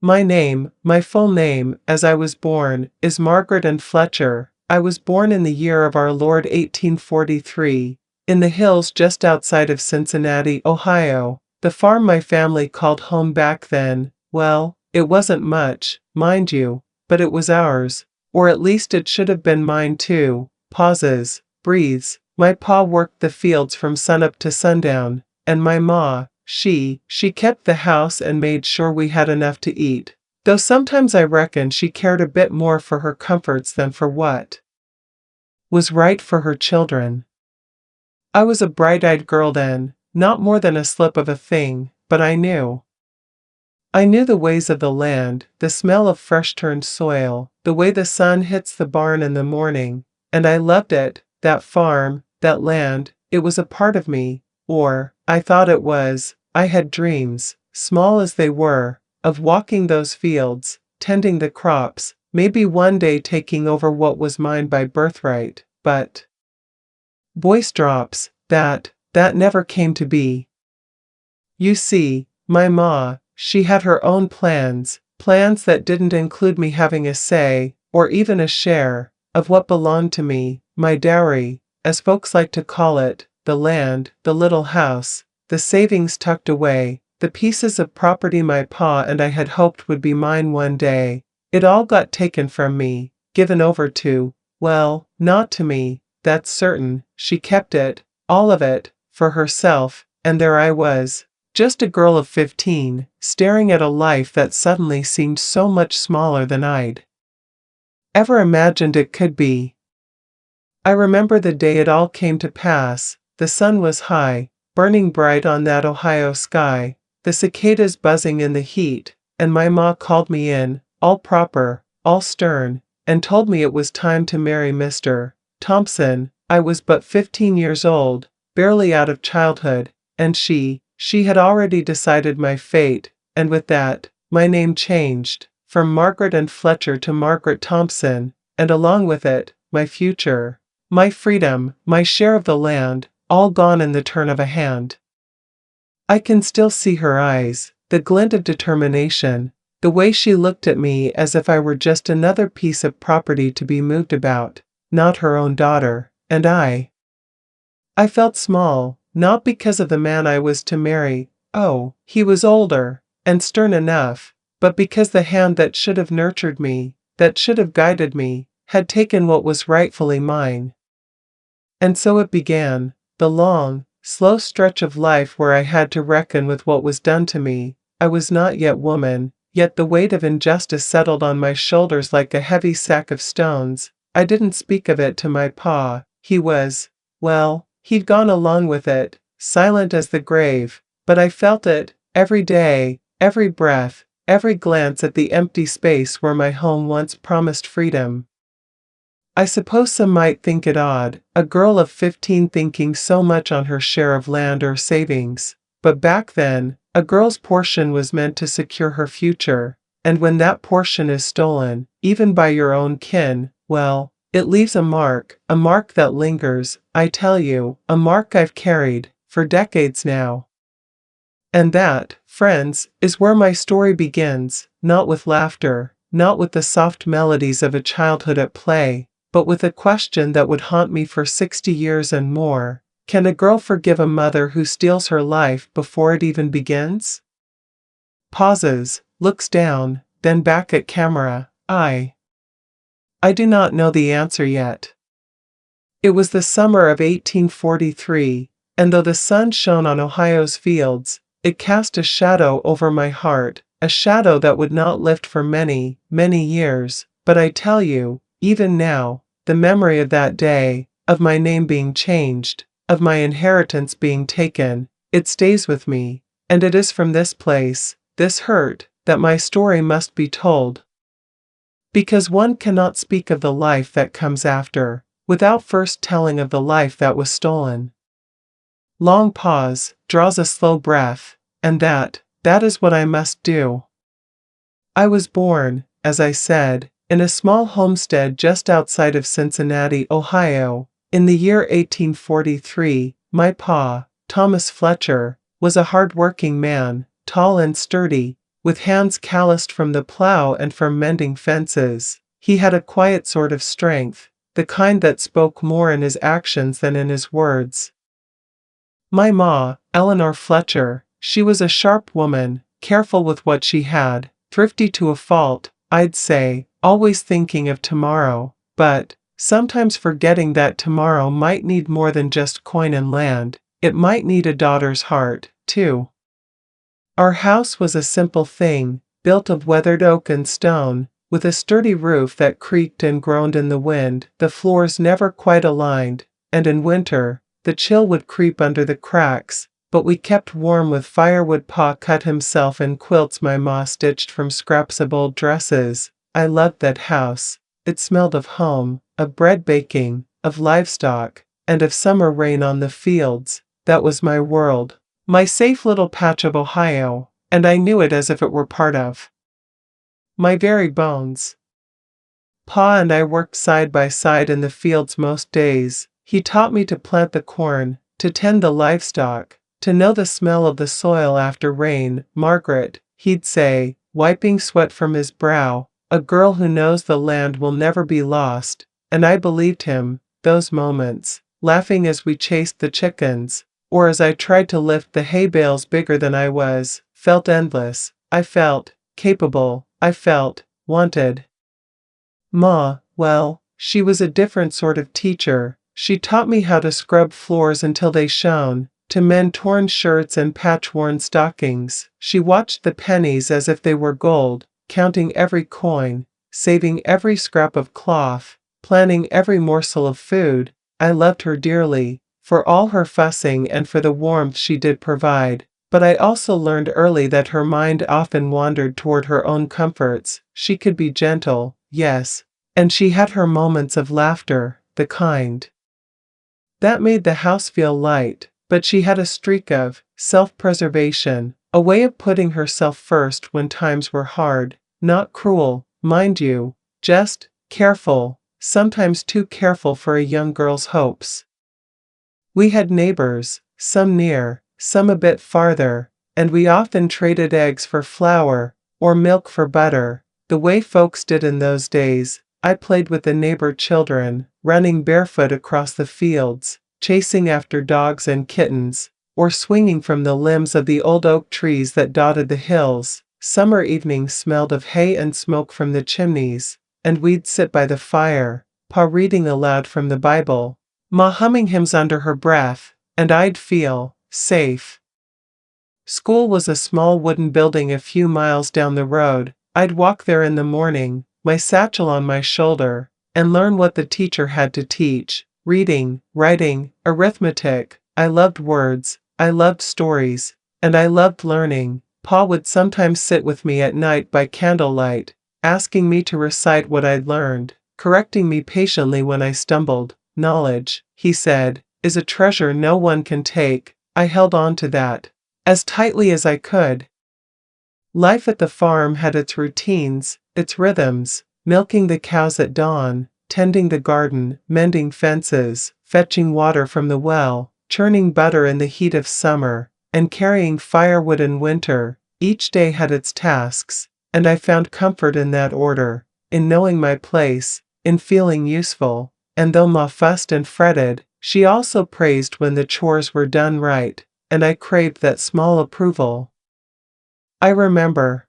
My full name, as I was born, is Margaret Anne Fletcher. I was born in the year of our Lord 1843, in the hills just outside of Cincinnati, Ohio. The farm my family called home back then, well, it wasn't much, mind you, but it was ours. Or at least it should have been mine too. Pauses, breathes. My pa worked the fields from sunup to sundown, and my ma, she kept the house and made sure we had enough to eat. Though sometimes I reckon she cared a bit more for her comforts than for what was right for her children. I was a bright-eyed girl then, not more than a slip of a thing, but I knew. I knew the ways of the land, the smell of fresh-turned soil, the way the sun hits the barn in the morning, and I loved it, that farm, that land. It was a part of me, or, I thought it was. I had dreams, small as they were, of walking those fields, tending the crops, maybe one day taking over what was mine by birthright, but voice drops, that never came to be. You see, my ma, she had her own plans that didn't include me having a say, or even a share, of what belonged to me, my dowry, as folks like to call it, the land, the little house, the savings tucked away, the pieces of property my pa and I had hoped would be mine one day. It all got taken from me, given over to, well, not to me, that's certain. She kept it, all of it, for herself, and there I was, just a girl of 15, staring at a life that suddenly seemed so much smaller than I'd ever imagined it could be. I remember the day it all came to pass. The sun was high, burning bright on that Ohio sky, the cicadas buzzing in the heat, and my ma called me in, all proper, all stern, and told me it was time to marry Mr. Thompson. I was but 15 years old, barely out of childhood, and she had already decided my fate, and with that, my name changed, from Margaret Anne Fletcher to Margaret Thompson, and along with it, my future, my freedom, my share of the land, all gone in the turn of a hand. I can still see her eyes, the glint of determination, the way she looked at me as if I were just another piece of property to be moved about, not her own daughter, and I felt small, not because of the man I was to marry, oh, he was older, and stern enough, but because the hand that should have nurtured me, that should have guided me, had taken what was rightfully mine. And so it began, the long, slow stretch of life where I had to reckon with what was done to me. I was not yet woman, yet the weight of injustice settled on my shoulders like a heavy sack of stones. I didn't speak of it to my pa. He was, well, he'd gone along with it, silent as the grave, but I felt it, every day, every breath, every glance at the empty space where my home once promised freedom. I suppose some might think it odd, a girl of 15 thinking so much on her share of land or savings, but back then, a girl's portion was meant to secure her future, and when that portion is stolen, even by your own kin, well, it leaves a mark that lingers, I tell you, a mark I've carried for decades now. And that, friends, is where my story begins, not with laughter, not with the soft melodies of a childhood at play, but with a question that would haunt me for 60 years and more. Can a girl forgive a mother who steals her life before it even begins? Pauses, looks down, then back at camera. I do not know the answer yet. It was the summer of 1843, and though the sun shone on Ohio's fields, it cast a shadow over my heart, a shadow that would not lift for many, many years. But I tell you, even now, the memory of that day, of my name being changed, of my inheritance being taken, it stays with me, and it is from this place, this hurt, that my story must be told. Because one cannot speak of the life that comes after, without first telling of the life that was stolen. Long pause, draws a slow breath, and that is what I must do. I was born, as I said, in a small homestead just outside of Cincinnati, Ohio, in the year 1843. My pa, Thomas Fletcher, was a hard-working man, tall and sturdy, with hands calloused from the plow and from mending fences. He had a quiet sort of strength, the kind that spoke more in his actions than in his words. My ma, Eleanor Fletcher, she was a sharp woman, careful with what she had, thrifty to a fault, I'd say, always thinking of tomorrow, but sometimes forgetting that tomorrow might need more than just coin and land, it might need a daughter's heart, too. Our house was a simple thing, built of weathered oak and stone, with a sturdy roof that creaked and groaned in the wind, the floors never quite aligned, and in winter, the chill would creep under the cracks, but we kept warm with firewood Pa cut himself in quilts my ma stitched from scraps of old dresses. I loved that house. It smelled of home, of bread baking, of livestock, and of summer rain on the fields. That was my world, my safe little patch of Ohio, and I knew it as if it were part of my very bones. Pa and I worked side by side in the fields most days. He taught me to plant the corn, to tend the livestock, to know the smell of the soil after rain. Margaret, he'd say, wiping sweat from his brow, a girl who knows the land will never be lost, and I believed him. Those moments, laughing as we chased the chickens, or as I tried to lift the hay bales bigger than I was, felt endless. I felt capable. I felt wanted. Ma, well, she was a different sort of teacher. She taught me how to scrub floors until they shone, to mend torn shirts and patch-worn stockings. She watched the pennies as if they were gold, counting every coin, saving every scrap of cloth, planning every morsel of food. I loved her dearly, for all her fussing and for the warmth she did provide, but I also learned early that her mind often wandered toward her own comforts. She could be gentle, yes, and she had her moments of laughter, the kind that made the house feel light, but she had a streak of self-preservation, a way of putting herself first when times were hard, not cruel, mind you, just careful, sometimes too careful for a young girl's hopes. We had neighbors, some near, some a bit farther, and we often traded eggs for flour, or milk for butter, the way folks did in those days. I played with the neighbor children, running barefoot across the fields, chasing after dogs and kittens, or swinging from the limbs of the old oak trees that dotted the hills. Summer evenings smelled of hay and smoke from the chimneys, and we'd sit by the fire, Pa reading aloud from the Bible, Ma humming hymns under her breath, and I'd feel safe. School was a small wooden building a few miles down the road. I'd walk there in the morning, my satchel on my shoulder, and learn what the teacher had to teach: reading, writing, arithmetic. I loved words, I loved stories, and I loved learning. Pa would sometimes sit with me at night by candlelight, asking me to recite what I'd learned, correcting me patiently when I stumbled. Knowledge, he said, is a treasure no one can take. I held on to that as tightly as I could. Life at the farm had its routines, its rhythms: milking the cows at dawn, tending the garden, mending fences, fetching water from the well, churning butter in the heat of summer, and carrying firewood in winter. Each day had its tasks, and I found comfort in that order, in knowing my place, in feeling useful. And though Ma fussed and fretted, she also praised when the chores were done right, and I craved that small approval. I remember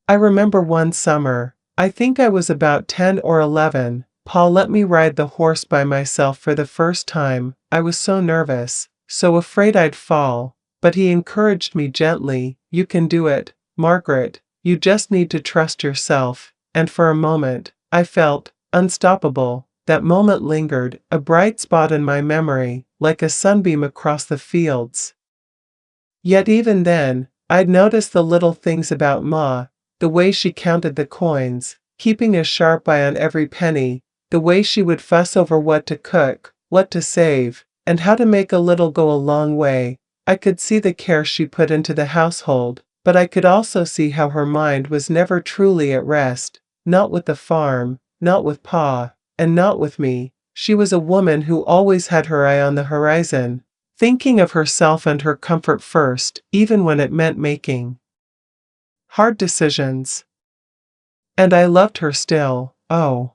one summer, I think I was about 10 or 11, Pa let me ride the horse by myself for the first time. I was so nervous, so afraid I'd fall, but he encouraged me gently. You can do it, Margaret, you just need to trust yourself. And for a moment, I felt unstoppable. That moment lingered, a bright spot in my memory, like a sunbeam across the fields. Yet even then, I'd noticed the little things about Ma, the way she counted the coins, keeping a sharp eye on every penny, the way she would fuss over what to cook, what to save, and how to make a little go a long way. I could see the care she put into the household, but I could also see how her mind was never truly at rest, not with the farm, not with Pa, and not with me. She was a woman who always had her eye on the horizon, thinking of herself and her comfort first, even when it meant making hard decisions. And I loved her still. Oh,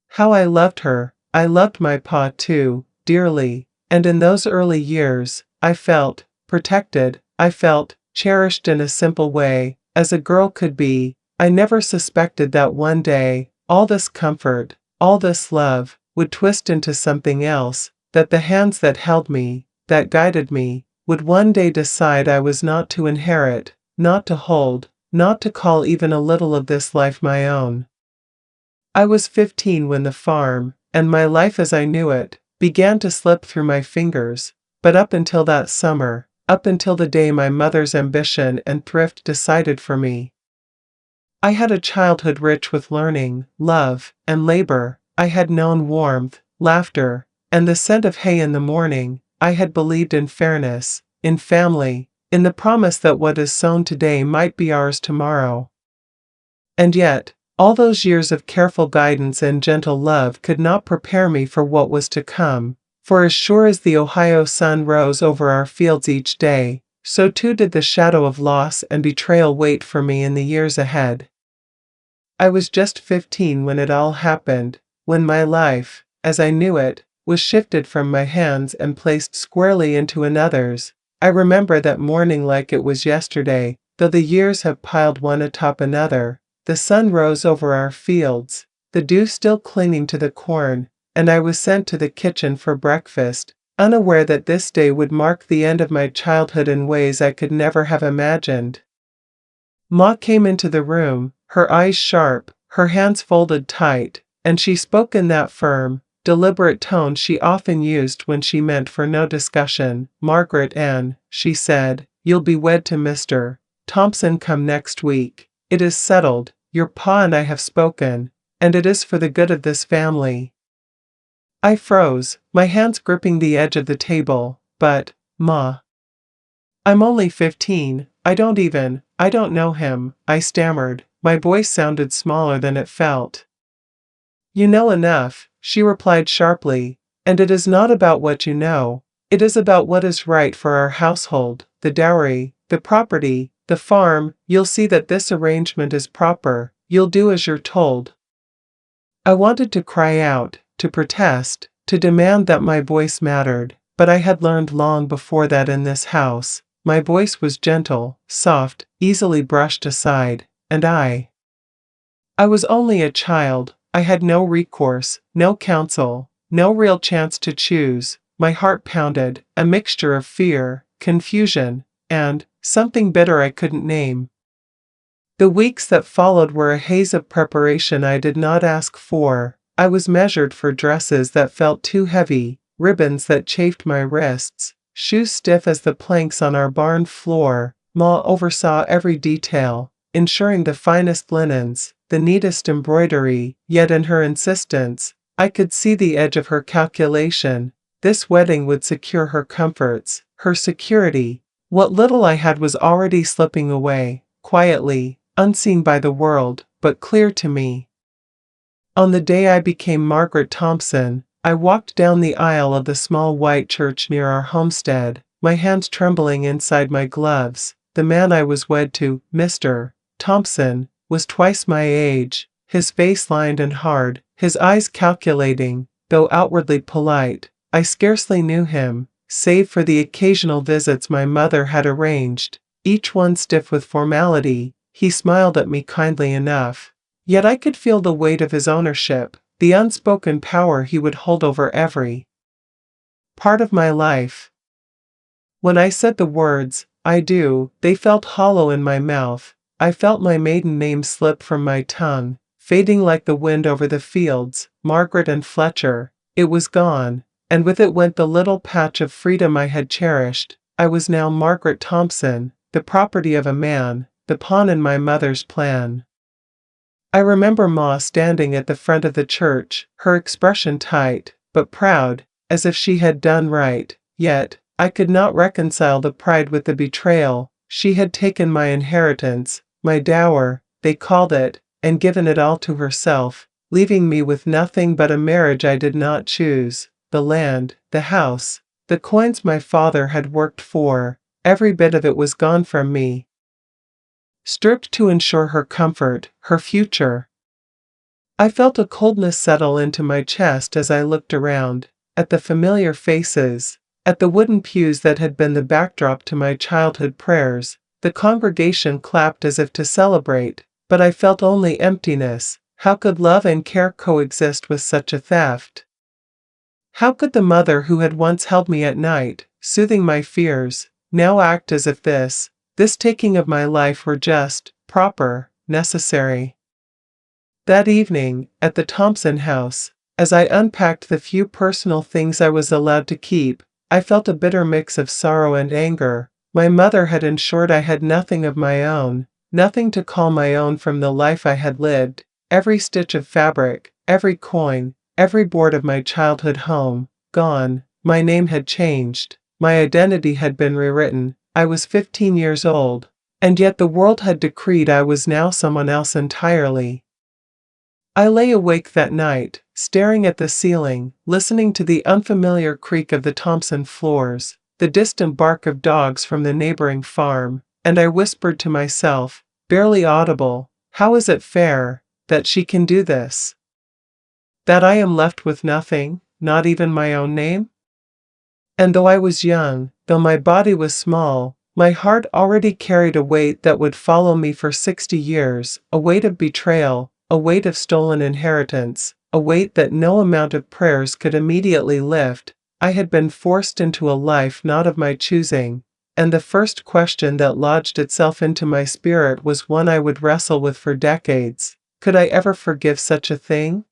how I loved her. I loved my pa too, dearly, and in those early years, I felt protected, I felt cherished in a simple way, as a girl could be. I never suspected that one day, all this comfort, all this love, would twist into something else, that the hands that held me, that guided me, would one day decide I was not to inherit, not to hold, not to call even a little of this life my own. I was 15 when the farm, and my life as I knew it, began to slip through my fingers, but up until that summer, up until the day my mother's ambition and thrift decided for me, I had a childhood rich with learning, love, and labor. I had known warmth, laughter, and the scent of hay in the morning. I had believed in fairness, in family, in the promise that what is sown today might be ours tomorrow. And yet, all those years of careful guidance and gentle love could not prepare me for what was to come, for as sure as the Ohio sun rose over our fields each day, so too did the shadow of loss and betrayal wait for me in the years ahead. I was just 15 when it all happened, when my life, as I knew it, was shifted from my hands and placed squarely into another's. I remember that morning like it was yesterday, though the years have piled one atop another. The sun rose over our fields, the dew still clinging to the corn, and I was sent to the kitchen for breakfast, unaware that this day would mark the end of my childhood in ways I could never have imagined. Ma came into the room, her eyes sharp, her hands folded tight, and she spoke in that firm, deliberate tone she often used when she meant for no discussion. "Margaret Anne," she said, "you'll be wed to Mr. Thompson come next week. It is settled, your pa and I have spoken, and it is for the good of this family." I froze, my hands gripping the edge of the table. "But, Ma, I'm only 15, I don't know him," I stammered. My voice sounded smaller than it felt. "You know enough," she replied sharply, "and it is not about what you know. It is about what is right for our household, the dowry, the property, the farm. You'll see that this arrangement is proper. You'll do as you're told." I wanted to cry out, to protest, to demand that my voice mattered, but I had learned long before that in this house, my voice was gentle, soft, easily brushed aside, and I was only a child. I had no recourse, no counsel, no real chance to choose. My heart pounded, a mixture of fear, confusion, and something bitter I couldn't name. The weeks that followed were a haze of preparation I did not ask for. I was measured for dresses that felt too heavy, ribbons that chafed my wrists, shoes stiff as the planks on our barn floor. Ma oversaw every detail, ensuring the finest linens, the neatest embroidery, yet in her insistence, I could see the edge of her calculation. This wedding would secure her comforts, her security. What little I had was already slipping away, quietly, unseen by the world, but clear to me. On the day I became Margaret Thompson, I walked down the aisle of the small white church near our homestead, my hands trembling inside my gloves. The man I was wed to, Mr. Thompson, was twice my age, his face lined and hard, his eyes calculating, though outwardly polite. I scarcely knew him, save for the occasional visits my mother had arranged, each one stiff with formality. He smiled at me kindly enough, yet I could feel the weight of his ownership, the unspoken power he would hold over every part of my life. When I said the words, "I do," they felt hollow in my mouth. I felt my maiden name slip from my tongue, fading like the wind over the fields. Margaret Anne Fletcher. It was gone, and with it went the little patch of freedom I had cherished. I was now Margaret Thompson, the property of a man, the pawn in my mother's plan. I remember Ma standing at the front of the church, her expression tight, but proud, as if she had done right, yet I could not reconcile the pride with the betrayal. She had taken my inheritance, my dower, they called it, and given it all to herself, leaving me with nothing but a marriage I did not choose, the land, the house, the coins my father had worked for. Every bit of it was gone from me. stripped to ensure her comfort, her future. I felt a coldness settle into my chest as I looked around, at the familiar faces, at the wooden pews that had been the backdrop to my childhood prayers. The congregation clapped as if to celebrate, but I felt only emptiness. How could love and care coexist with such a theft? How could the mother who had once held me at night, soothing my fears, now act as if this taking of my life were just, proper, necessary? That evening, at the Thompson house, as I unpacked the few personal things I was allowed to keep, I felt a bitter mix of sorrow and anger. My mother had ensured I had nothing of my own, nothing to call my own from the life I had lived. Every stitch of fabric, every coin, every board of my childhood home, gone. My name had changed. My identity had been rewritten. I was 15 years old, and yet the world had decreed I was now someone else entirely. I lay awake that night, staring at the ceiling, listening to the unfamiliar creak of the Thompson floors, the distant bark of dogs from the neighboring farm, and I whispered to myself, barely audible, how is it fair that she can do this? That I am left with nothing, not even my own name? And though I was young, though my body was small, my heart already carried a weight that would follow me for 60 years, a weight of betrayal, a weight of stolen inheritance, a weight that no amount of prayers could immediately lift. I had been forced into a life not of my choosing, and the first question that lodged itself into my spirit was one I would wrestle with for decades. Could I ever forgive such a thing?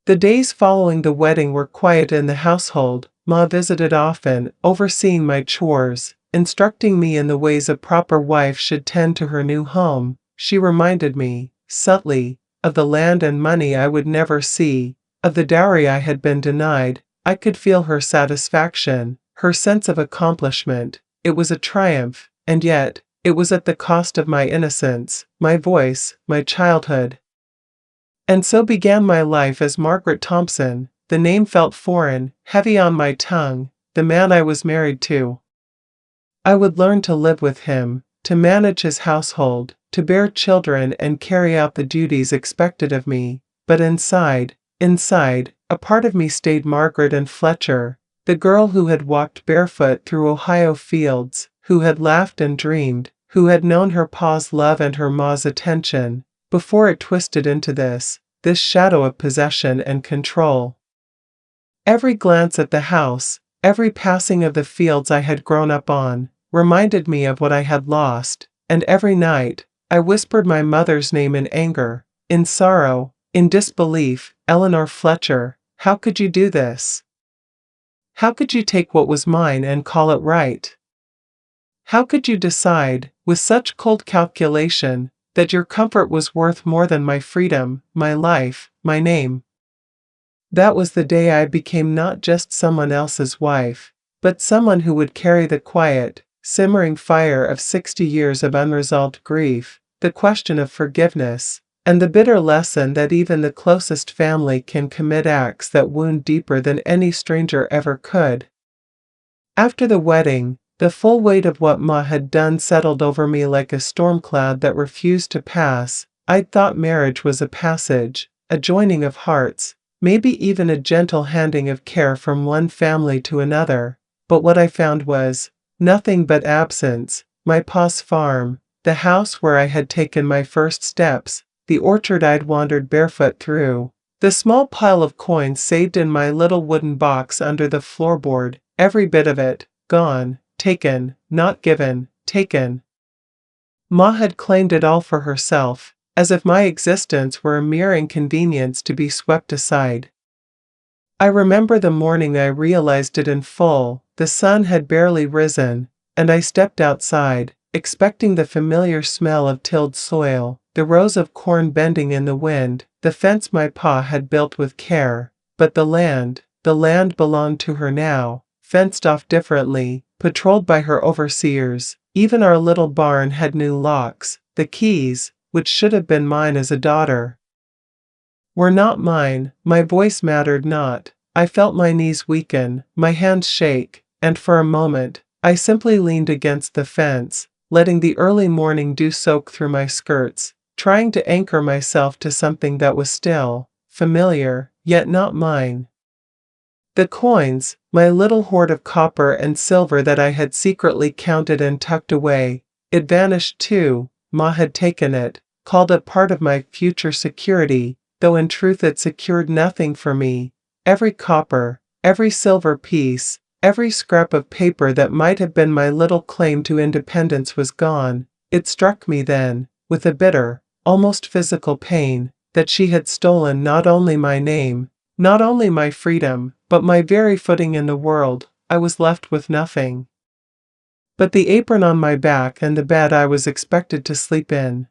The days following the wedding were quiet in the household. Ma visited often, overseeing my chores, instructing me in the ways a proper wife should tend to her new home. She reminded me, subtly, of the land and money I would never see, of the dowry I had been denied. I could feel her satisfaction, her sense of accomplishment. It was a triumph, and yet, it was at the cost of my innocence, my voice, my childhood. And so began my life as Margaret Thompson. The name felt foreign, heavy on my tongue, the man I was married to. I would learn to live with him, to manage his household, to bear children and carry out the duties expected of me. But inside, a part of me stayed Margaret Anne Fletcher, the girl who had walked barefoot through Ohio fields, who had laughed and dreamed, who had known her pa's love and her ma's attention, before it twisted into this shadow of possession and control. Every glance at the house, every passing of the fields I had grown up on, reminded me of what I had lost, and every night, I whispered my mother's name in anger, in sorrow, in disbelief. Eleanor Fletcher, how could you do this? How could you take what was mine and call it right? How could you decide, with such cold calculation, that your comfort was worth more than my freedom, my life, my name? That was the day I became not just someone else's wife, but someone who would carry the quiet, simmering fire of 60 years of unresolved grief, the question of forgiveness, and the bitter lesson that even the closest family can commit acts that wound deeper than any stranger ever could. After the wedding, the full weight of what Ma had done settled over me like a storm cloud that refused to pass. I'd thought marriage was a passage, a joining of hearts, maybe even a gentle handing of care from one family to another, but what I found was nothing but absence. My pa's farm, the house where I had taken my first steps, the orchard I'd wandered barefoot through, the small pile of coins saved in my little wooden box under the floorboard, every bit of it, gone, taken, not given, taken. Ma had claimed it all for herself, as if my existence were a mere inconvenience to be swept aside. I remember the morning I realized it in full. The sun had barely risen, and I stepped outside, expecting the familiar smell of tilled soil, the rows of corn bending in the wind, the fence my pa had built with care. But the land belonged to her now, fenced off differently, patrolled by her overseers. Even our little barn had new locks. The keys, which should have been mine as a daughter, were not mine. My voice mattered not. I felt my knees weaken, my hands shake, and for a moment, I simply leaned against the fence, letting the early morning dew soak through my skirts, trying to anchor myself to something that was still familiar, yet not mine. The coins, my little hoard of copper and silver that I had secretly counted and tucked away, it vanished too. Ma had taken it, called it part of my future security, though in truth it secured nothing for me. Every copper, every silver piece, every scrap of paper that might have been my little claim to independence was gone. It struck me then, with a bitter, almost physical pain, that she had stolen not only my name, not only my freedom, but my very footing in the world. I was left with nothing but the apron on my back and the bed I was expected to sleep in.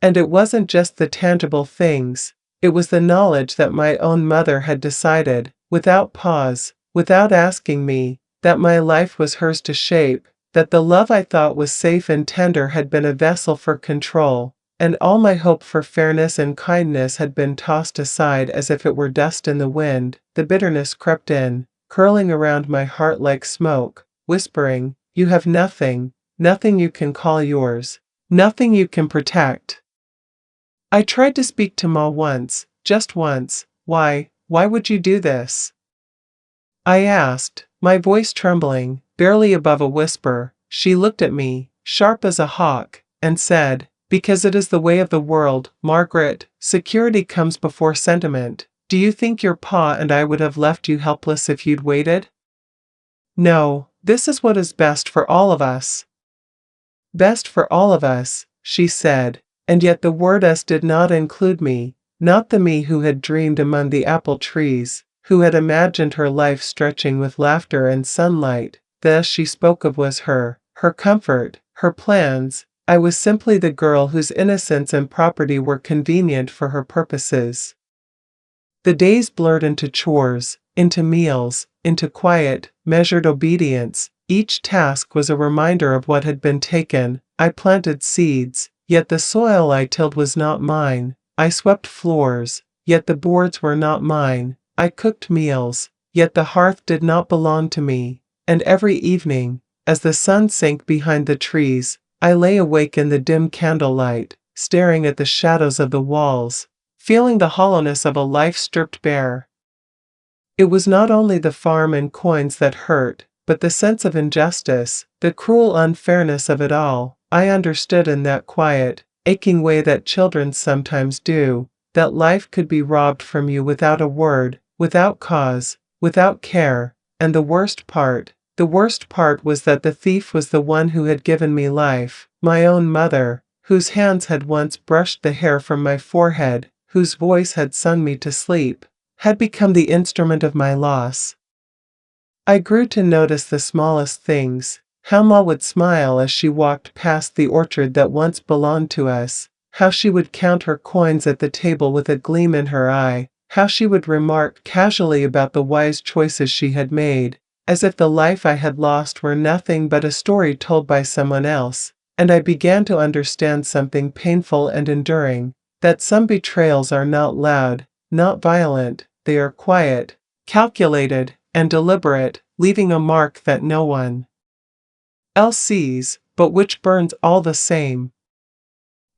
And it wasn't just the tangible things, it was the knowledge that my own mother had decided, without pause, without asking me, that my life was hers to shape, that the love I thought was safe and tender had been a vessel for control, and all my hope for fairness and kindness had been tossed aside as if it were dust in the wind. The bitterness crept in, curling around my heart like smoke, whispering, "You have nothing, nothing you can call yours, nothing you can protect." I tried to speak to Ma once, just once. Why would you do this?" I asked, my voice trembling, barely above a whisper. She looked at me, sharp as a hawk, and said, "Because it is the way of the world, Margaret. Security comes before sentiment. Do you think your pa and I would have left you helpless if you'd waited? No, this is what is best for all of us." Best for all of us, she said, and yet the word us did not include me, not the me who had dreamed among the apple trees, who had imagined her life stretching with laughter and sunlight. The us she spoke of was her comfort, her plans. I was simply the girl whose innocence and property were convenient for her purposes. The days blurred into chores, into meals, into quiet, measured obedience. Each task was a reminder of what had been taken. I planted seeds, yet the soil I tilled was not mine. I swept floors, yet the boards were not mine. I cooked meals, yet the hearth did not belong to me. And every evening, as the sun sank behind the trees, I lay awake in the dim candlelight, staring at the shadows of the walls, feeling the hollowness of a life stripped bare. It was not only the farm and coins that hurt, but the sense of injustice, the cruel unfairness of it all. I understood in that quiet, aching way that children sometimes do, that life could be robbed from you without a word, without cause, without care, and the worst part was that the thief was the one who had given me life, my own mother, whose hands had once brushed the hair from my forehead, whose voice had sung me to sleep, had become the instrument of my loss. I grew to notice the smallest things, how Ma would smile as she walked past the orchard that once belonged to us, how she would count her coins at the table with a gleam in her eye, how she would remark casually about the wise choices she had made, as if the life I had lost were nothing but a story told by someone else. And I began to understand something painful and enduring, that some betrayals are not loud, not violent, they are quiet, calculated, and deliberate, leaving a mark that no one else sees, but which burns all the same.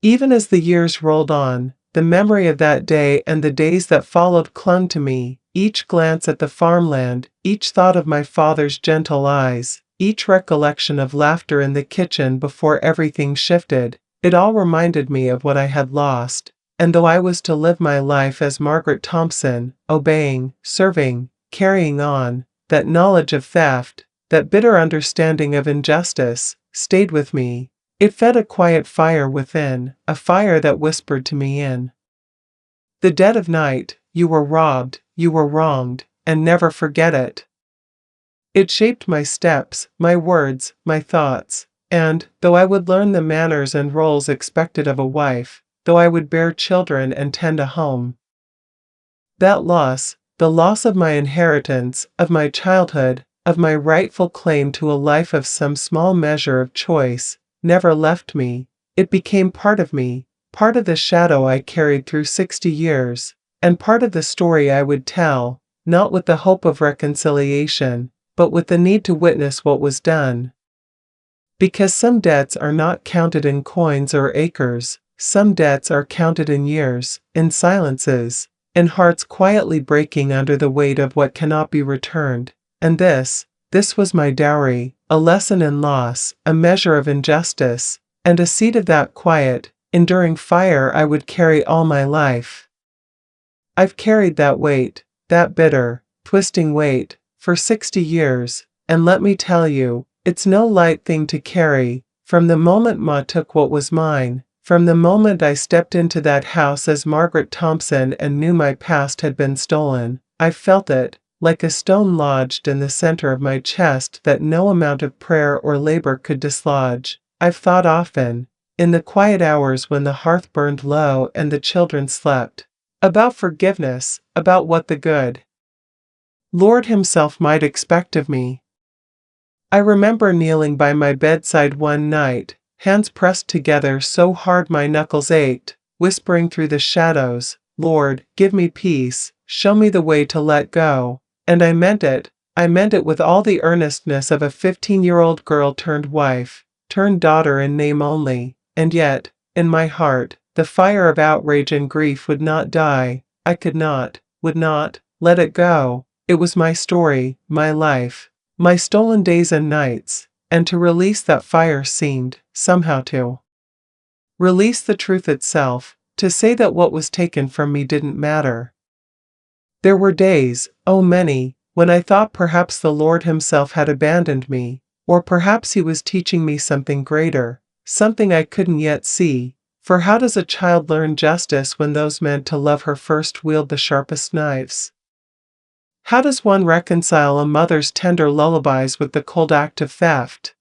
Even as the years rolled on, the memory of that day and the days that followed clung to me. Each glance at the farmland, each thought of my father's gentle eyes, each recollection of laughter in the kitchen before everything shifted, it all reminded me of what I had lost. And though I was to live my life as Margaret Thompson, obeying, serving, carrying on, that knowledge of theft, that bitter understanding of injustice, stayed with me. It fed a quiet fire within, a fire that whispered to me in the dead of night, "You were robbed, you were wronged, and never forget it." It shaped my steps, my words, my thoughts, and, though I would learn the manners and roles expected of a wife, though I would bear children and tend a home, that loss, the loss of my inheritance, of my childhood, of my rightful claim to a life of some small measure of choice, never left me. It became part of me, part of the shadow I carried through 60 years, and part of the story I would tell, not with the hope of reconciliation, but with the need to witness what was done. Because some debts are not counted in coins or acres, some debts are counted in years, in silences, in hearts quietly breaking under the weight of what cannot be returned. And this was my dowry, a lesson in loss, a measure of injustice, and a seed of that quiet, enduring fire I would carry all my life. I've carried that weight, that bitter, twisting weight, for 60 years, and let me tell you, it's no light thing to carry. From the moment Ma took what was mine, from the moment I stepped into that house as Margaret Thompson and knew my past had been stolen, I felt it, like a stone lodged in the center of my chest that no amount of prayer or labor could dislodge. I've thought often, in the quiet hours when the hearth burned low and the children slept, about forgiveness, about what the good Lord Himself might expect of me. I remember kneeling by my bedside one night, hands pressed together so hard my knuckles ached, whispering through the shadows, "Lord, give me peace, show me the way to let go." And I meant it with all the earnestness of a 15-year-old girl turned wife, turned daughter in name only, and yet, in my heart, the fire of outrage and grief would not die. I could not, would not, let it go. It was my story, my life, my stolen days and nights, and to release that fire seemed, somehow to release the truth itself, to say that what was taken from me didn't matter. There were days, oh many, when I thought perhaps the Lord Himself had abandoned me, or perhaps He was teaching me something greater, something I couldn't yet see, for how does a child learn justice when those meant to love her first wield the sharpest knives? How does one reconcile a mother's tender lullabies with the cold act of theft?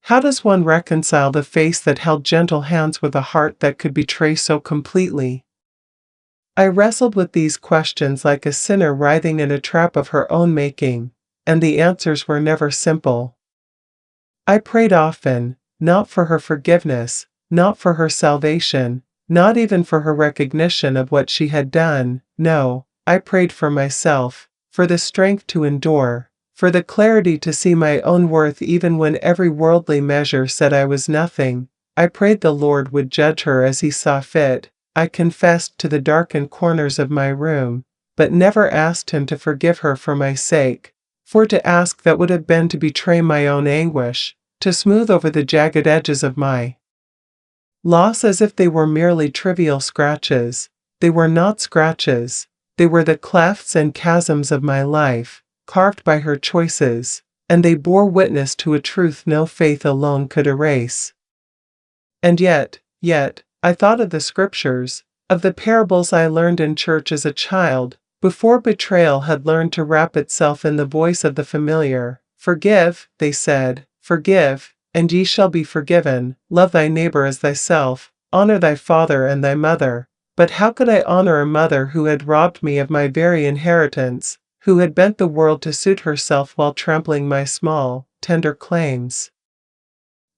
How does one reconcile the face that held gentle hands with a heart that could betray so completely? I wrestled with these questions like a sinner writhing in a trap of her own making, and the answers were never simple. I prayed often, not for her forgiveness, not for her salvation, not even for her recognition of what she had done. No, I prayed for myself, for the strength to endure, for the clarity to see my own worth even when every worldly measure said I was nothing. I prayed the Lord would judge her as He saw fit. I confessed to the darkened corners of my room, but never asked Him to forgive her for my sake, for to ask that would have been to betray my own anguish, to smooth over the jagged edges of my loss as if they were merely trivial scratches. They were not scratches, they were the clefts and chasms of my life, carved by her choices, and they bore witness to a truth no faith alone could erase. And yet, I thought of the scriptures, of the parables I learned in church as a child, before betrayal had learned to wrap itself in the voice of the familiar. "Forgive," they said, "forgive, and ye shall be forgiven. Love thy neighbor as thyself. Honor thy father and thy mother." But how could I honor a mother who had robbed me of my very inheritance, who had bent the world to suit herself while trampling my small, tender claims?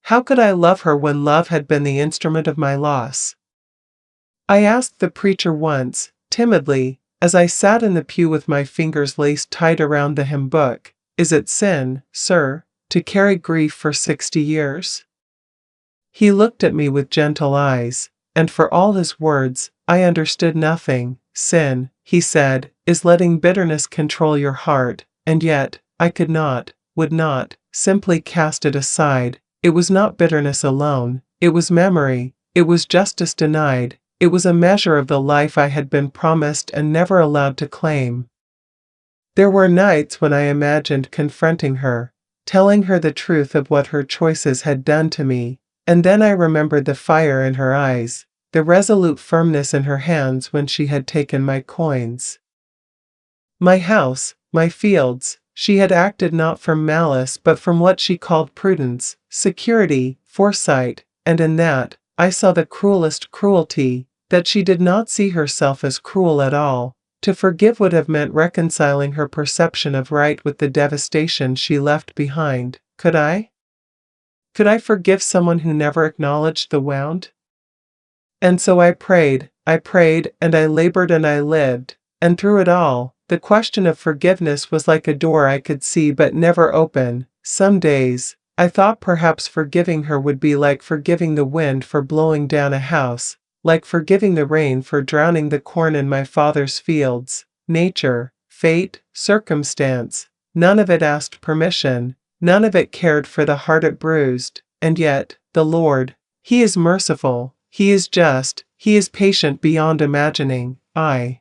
How could I love her when love had been the instrument of my loss? I asked the preacher once, timidly, as I sat in the pew with my fingers laced tight around the hymn book, "Is it sin, sir, to carry grief for 60 years?" He looked at me with gentle eyes, and for all his words, I understood nothing. "Sin," he said, "is letting bitterness control your heart," and yet, I could not, would not, simply cast it aside. It was not bitterness alone, it was memory, it was justice denied, it was a measure of the life I had been promised and never allowed to claim. There were nights when I imagined confronting her, telling her the truth of what her choices had done to me, and then I remembered the fire in her eyes, the resolute firmness in her hands when she had taken my coins, my house, my fields. She had acted not from malice but from what she called prudence, security, foresight, and in that, I saw the cruelest cruelty, that she did not see herself as cruel at all. To forgive would have meant reconciling her perception of right with the devastation she left behind. Could I? Could I forgive someone who never acknowledged the wound? And so I prayed, and I labored and I lived, and through it all, the question of forgiveness was like a door I could see but never open. Some days, I thought perhaps forgiving her would be like forgiving the wind for blowing down a house, like forgiving the rain for drowning the corn in my father's fields. Nature, fate, circumstance, none of it asked permission, none of it cared for the heart it bruised, and yet, the Lord, He is merciful, He is just, He is patient beyond imagining. I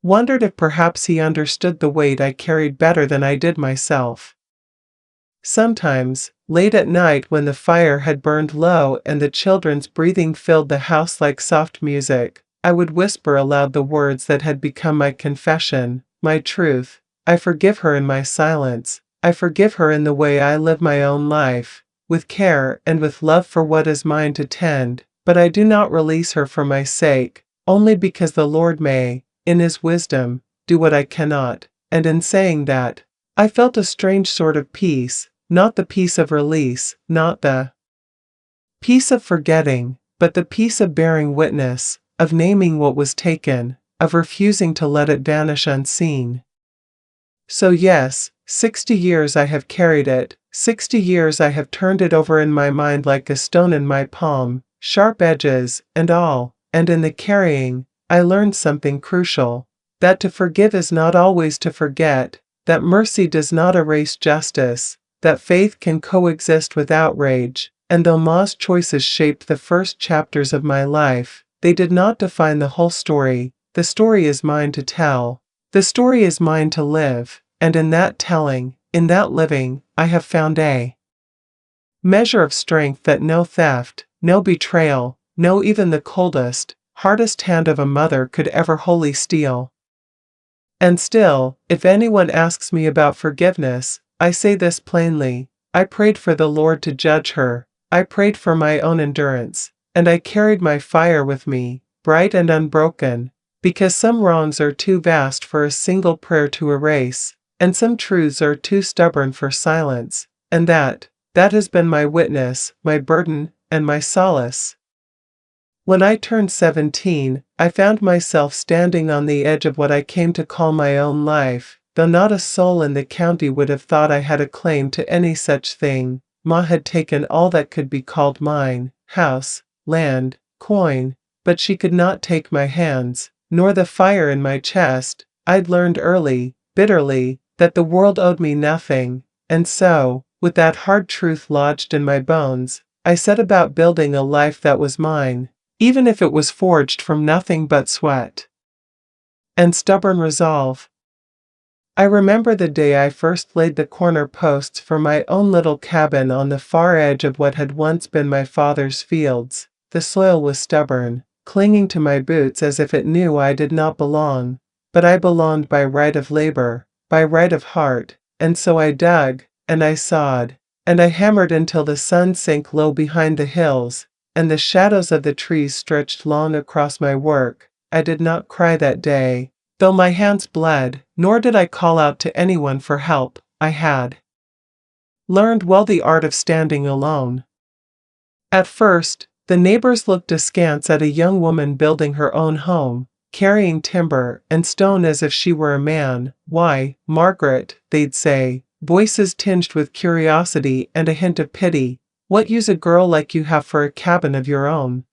wondered if perhaps He understood the weight I carried better than I did myself. Sometimes, late at night when the fire had burned low and the children's breathing filled the house like soft music, I would whisper aloud the words that had become my confession, my truth. I forgive her in my silence. I forgive her in the way I live my own life, with care and with love for what is mine to tend, but I do not release her for my sake, only because the Lord may, in His wisdom, do what I cannot, and in saying that, I felt a strange sort of peace, not the peace of release, not the peace of forgetting, but the peace of bearing witness, of naming what was taken, of refusing to let it vanish unseen. So yes, 60 years I have carried it, 60 years I have turned it over in my mind like a stone in my palm, sharp edges, and all, and in the carrying, I learned something crucial, that to forgive is not always to forget, that mercy does not erase justice, that faith can coexist with outrage, and though Ma's choices shaped the first chapters of my life, they did not define the whole story. The story is mine to tell. The story is mine to live, and in that telling, in that living, I have found a measure of strength that no theft, no betrayal, no even the coldest, hardest hand of a mother could ever wholly steal. And still, if anyone asks me about forgiveness, I say this plainly: I prayed for the Lord to judge her, I prayed for my own endurance, and I carried my fire with me, bright and unbroken, because some wrongs are too vast for a single prayer to erase, and some truths are too stubborn for silence, and that has been my witness, my burden, and my solace. When I turned 17, I found myself standing on the edge of what I came to call my own life, though not a soul in the county would have thought I had a claim to any such thing. Ma had taken all that could be called mine, house, land, coin, but she could not take my hands, nor the fire in my chest. I'd learned early, bitterly, that the world owed me nothing, and so, with that hard truth lodged in my bones, I set about building a life that was mine, even if it was forged from nothing but sweat and stubborn resolve. I remember the day I first laid the corner posts for my own little cabin on the far edge of what had once been my father's fields. The soil was stubborn, clinging to my boots as if it knew I did not belong, but I belonged by right of labor, by right of heart, and so I dug, and I sawed, and I hammered until the sun sank low behind the hills, and the shadows of the trees stretched long across my work. I did not cry that day, though my hands bled, nor did I call out to anyone for help. I had learned well the art of standing alone. At first, the neighbors looked askance at a young woman building her own home, carrying timber and stone as if she were a man. "Why, Margaret," they'd say, voices tinged with curiosity and a hint of pity, "what use a girl like you have for a cabin of your own?"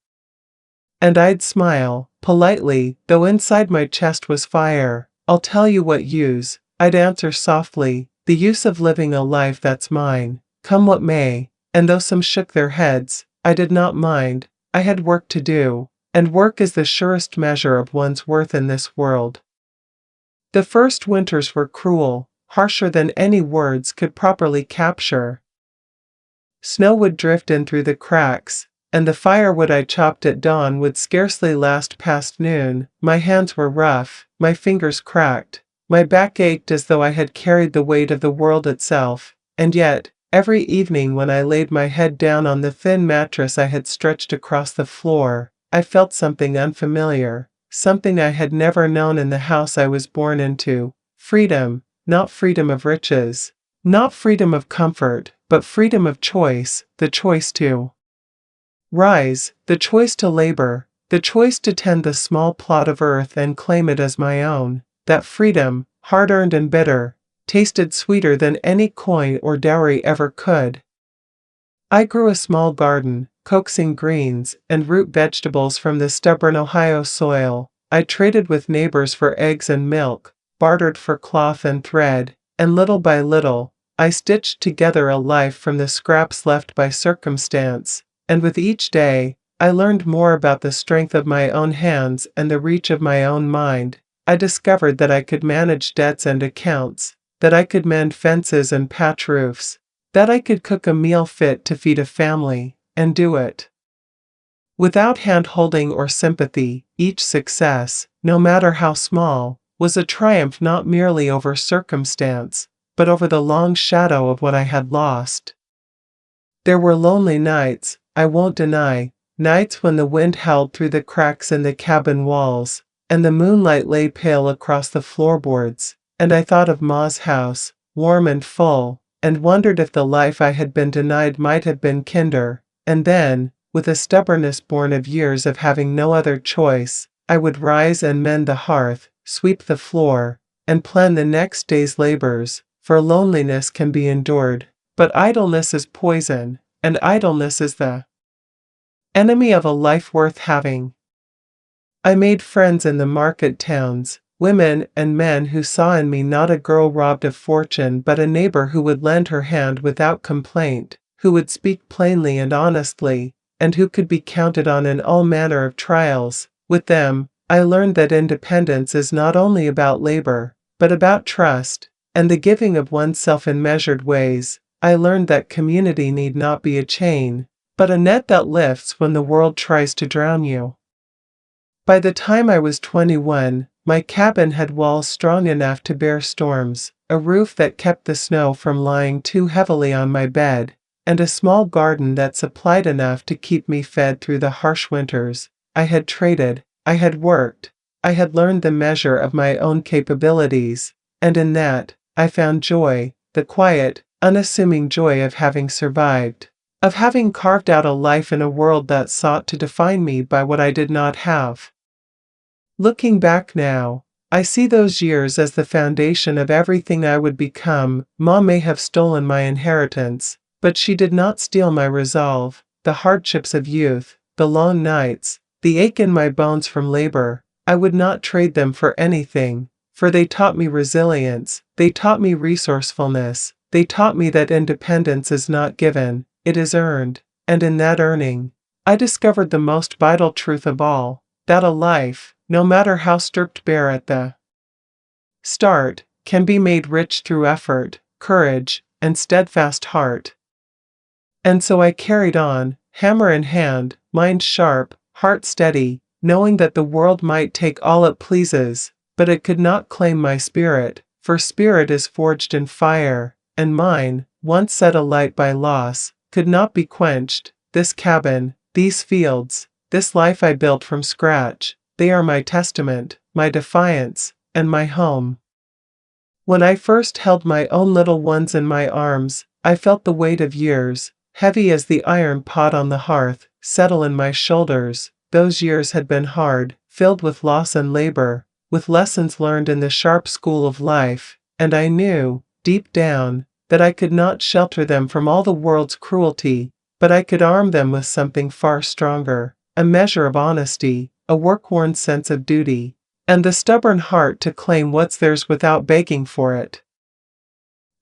And I'd smile, politely, though inside my chest was fire. "I'll tell you what use," I'd answer softly, "the use of living a life that's mine, come what may." And though some shook their heads, I did not mind. I had work to do, and work is the surest measure of one's worth in this world. The first winters were cruel, harsher than any words could properly capture. Snow would drift in through the cracks, and the firewood I chopped at dawn would scarcely last past noon. My hands were rough, my fingers cracked, my back ached as though I had carried the weight of the world itself, and yet, every evening when I laid my head down on the thin mattress I had stretched across the floor, I felt something unfamiliar, something I had never known in the house I was born into. Freedom, not freedom of riches, not freedom of comfort, but freedom of choice, the choice to rise, the choice to labor, the choice to tend the small plot of earth and claim it as my own. That freedom, hard-earned and bitter, tasted sweeter than any coin or dowry ever could. I grew a small garden, coaxing greens and root vegetables from the stubborn Ohio soil. I traded with neighbors for eggs and milk, bartered for cloth and thread, and little by little, I stitched together a life from the scraps left by circumstance, and with each day, I learned more about the strength of my own hands and the reach of my own mind. I discovered that I could manage debts and accounts, that I could mend fences and patch roofs, that I could cook a meal fit to feed a family, and do it without hand-holding or sympathy. Each success, no matter how small, was a triumph not merely over circumstance, but over the long shadow of what I had lost. There were lonely nights, I won't deny, nights when the wind howled through the cracks in the cabin walls, and the moonlight lay pale across the floorboards, and I thought of Ma's house, warm and full, and wondered if the life I had been denied might have been kinder. And then, with a stubbornness born of years of having no other choice, I would rise and mend the hearth, sweep the floor, and plan the next day's labors, for loneliness can be endured, but idleness is poison, and idleness is the enemy of a life worth having. I made friends in the market towns, women and men who saw in me not a girl robbed of fortune but a neighbor who would lend her hand without complaint, who would speak plainly and honestly, and who could be counted on in all manner of trials. With them, I learned that independence is not only about labor, but about trust, and the giving of oneself in measured ways. I learned that community need not be a chain, but a net that lifts when the world tries to drown you. By the time I was 21, my cabin had walls strong enough to bear storms, a roof that kept the snow from lying too heavily on my bed, and a small garden that supplied enough to keep me fed through the harsh winters. I had traded, I had worked, I had learned the measure of my own capabilities, and in that, I found joy, the quiet, unassuming joy of having survived, of having carved out a life in a world that sought to define me by what I did not have. Looking back now, I see those years as the foundation of everything I would become. Ma may have stolen my inheritance, but she did not steal my resolve. The hardships of youth, the long nights, the ache in my bones from labor, I would not trade them for anything, for they taught me resilience, they taught me resourcefulness, they taught me that independence is not given, it is earned, and in that earning, I discovered the most vital truth of all, that a life, no matter how stripped bare at the start, can be made rich through effort, courage, and steadfast heart. And so I carried on, hammer in hand, mind sharp, heart steady, knowing that the world might take all it pleases, but it could not claim my spirit, for spirit is forged in fire, and mine, once set alight by loss, could not be quenched. This cabin, these fields, this life I built from scratch, they are my testament, my defiance, and my home. When I first held my own little ones in my arms, I felt the weight of years, heavy as the iron pot on the hearth, settle in my shoulders. Those years had been hard, filled with loss and labor, with lessons learned in the sharp school of life, and I knew, deep down, that I could not shelter them from all the world's cruelty, but I could arm them with something far stronger, a measure of honesty, a work-worn sense of duty, and the stubborn heart to claim what's theirs without begging for it.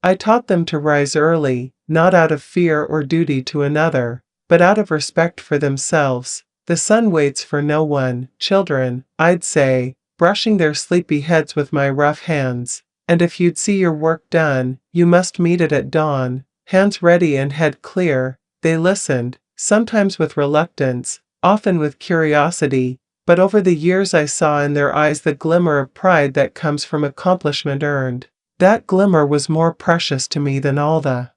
I taught them to rise early, not out of fear or duty to another, but out of respect for themselves. The sun waits for no one, children, I'd say, brushing their sleepy heads with my rough hands, and if you'd see your work done, you must meet it at dawn, hands ready and head clear. They listened, sometimes with reluctance, often with curiosity, but over the years I saw in their eyes the glimmer of pride that comes from accomplishment earned. That glimmer was more precious to me than all the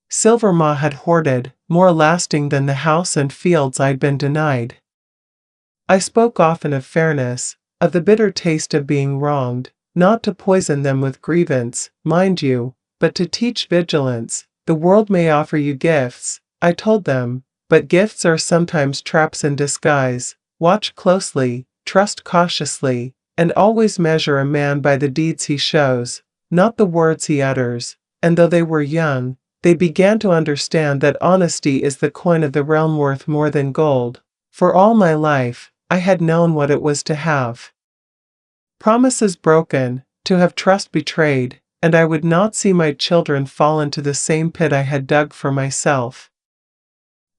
silver Ma had hoarded, more lasting than the house and fields I'd been denied. I spoke often of fairness, of the bitter taste of being wronged, not to poison them with grievance, mind you, but to teach vigilance. The world may offer you gifts, I told them, but gifts are sometimes traps in disguise. Watch closely, trust cautiously, and always measure a man by the deeds he shows, not the words he utters. And though they were young, they began to understand that honesty is the coin of the realm worth more than gold. For all my life, I had known what it was to have promises broken, to have trust betrayed, and I would not see my children fall into the same pit I had dug for myself.